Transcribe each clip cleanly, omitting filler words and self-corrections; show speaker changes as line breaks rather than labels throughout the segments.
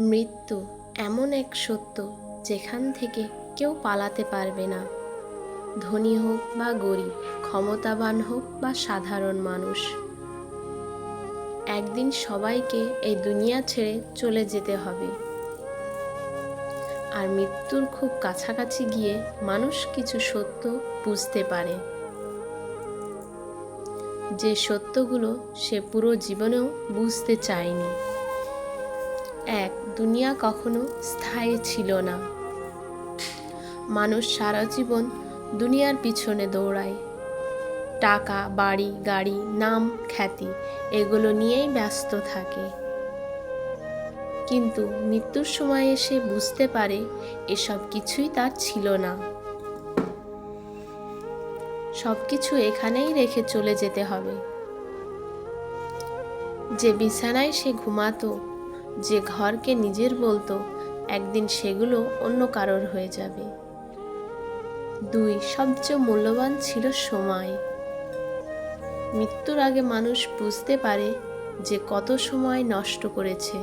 মৃত্যু এমন এক সত্য যেখান থেকে কেউ পালাতে পারবে না। ধনী হোক বা গরিব, ক্ষমতাবান হোক বা সাধারণ মানুষ, একদিন সবাইকে এই দুনিয়া ছেড়ে চলে যেতে হবে। আর মৃত্যুর খুব কাছাকাছি গিয়ে মানুষ কিছু সত্য বুঝতে পারে, যে সত্যগুলো সে পুরো জীবনেও বুঝতে চায়নি। এক, দুনিয়া কখনো স্থায়ী ছিল না। মানুষ সারা জীবন দুনিয়ার পিছনে দৌড়ায়, টাকা, বাড়ি, গাড়ি, নাম, খ্যাতি এগুলো নিয়েই ব্যস্ত থাকে। কিন্তু মৃত্যুর সময় এসে বুঝতে পারে এসব কিছুই তার ছিল না। সব কিছু এখানেই রেখে চলে যেতে হবে। যে বিছানায় সে ঘুমাতো, যে ঘরকে নিজের বলতো, একদিন সেগুলো অন্য কারোর হয়ে যাবে। দুই, সবচেয়ে মূল্যবান ছিল সময়। মৃত্যুর আগে মানুষ বুঝতে পারে যে কত সময় নষ্ট করেছে।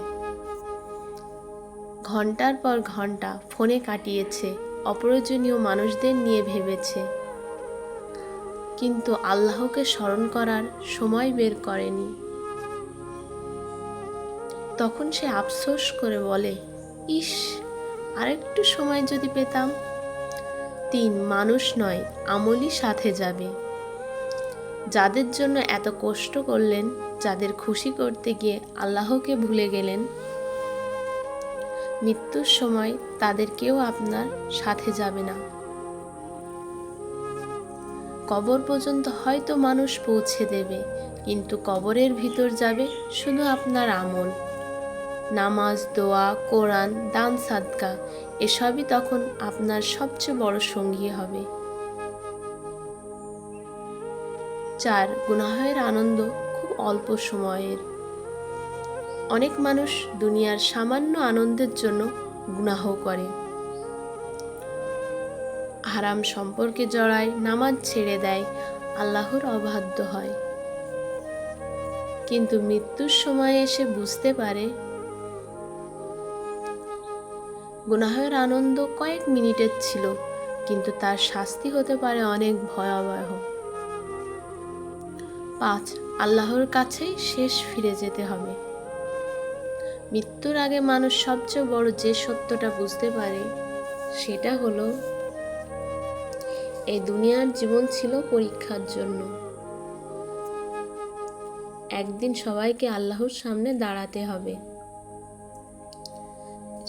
ঘন্টার পর ঘন্টা ফোনে কাটিয়েছে, অপ্রয়োজনীয় মানুষদের নিয়ে ভেবেছে, কিন্তু আল্লাহকে স্মরণ করার সময় বের করেনি। তখন সে আফসোস করে বলে, ইস, আরেকটু সময় যদি পেতাম। তিন, মানুষ নয়, আমলই সাথে যাবে। যাদের জন্য এত কষ্ট করলেন, যাদের খুশি করতে গিয়ে আল্লাহকে ভুলে গেলেন, মৃত্যুর সময় তাদের কেউ আপনার সাথে যাবে না। কবর পর্যন্ত হয়তো মানুষ পৌঁছে দেবে, কিন্তু কবরের ভিতর যাবে শুধু আপনার আমল। নামাজ, দোয়া, কোরআন, দান, সাদকা এসবই তখন আপনার সবচেয়ে বড় সঙ্গী হবে। চার, গুনাহের আনন্দ খুব অল্প সময়ের। অনেক মানুষ দুনিয়ার সামান্য আনন্দের জন্য গুনাহ করে, হারাম সম্পর্কে জড়ায়, নামাজ ছেড়ে দেয়, আল্লাহর অবাধ্য হয়। কিন্তু মৃত্যুর সময় এসে বুঝতে পারে গুনাহের আনন্দ কয়েক মিনিটের ছিল, কিন্তু তার শাস্তি হতে পারে অনেক ভয়াবহ। পাঁচ, আল্লাহর কাছেই শেষ ফিরে যেতে হবে। মৃত্যুর আগে মানুষ সবচেয়ে বড় যে সত্যটা বুঝতে পারে সেটা হলো, এই দুনিয়ার জীবন ছিল পরীক্ষার জন্য। একদিন সবাইকে আল্লাহর সামনে দাঁড়াতে হবে।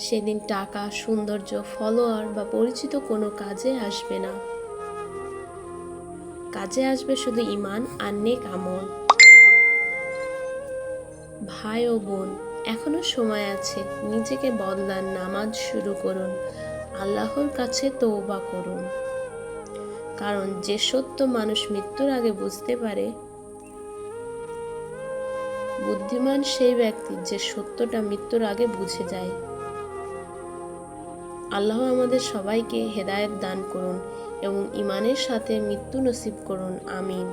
সেদিন টাকা, সৌন্দর্য, ফলোয়ার বা পরিচিত কোনো কাজে আসবে না। কাজে আসবে শুধু ঈমান আর নেক আমল। ভাই ও বোন, এখনো সময় আছে, নিজেকে বদলান, নামাজ শুরু করুন, আল্লাহর কাছে তওবা করুন। কারণ যে সত্য মানুষ মৃত্যুর আগে বুঝতে পারে, বুদ্ধিমান সেই ব্যক্তি যে সত্যটা মৃত্যুর আগে বুঝে যায়। আল্লাহ আমাদের সবাইকে হেদায়েত দান করুন এবং ঈমানের সাথে মৃত্যু নসিব করুন। আমিন।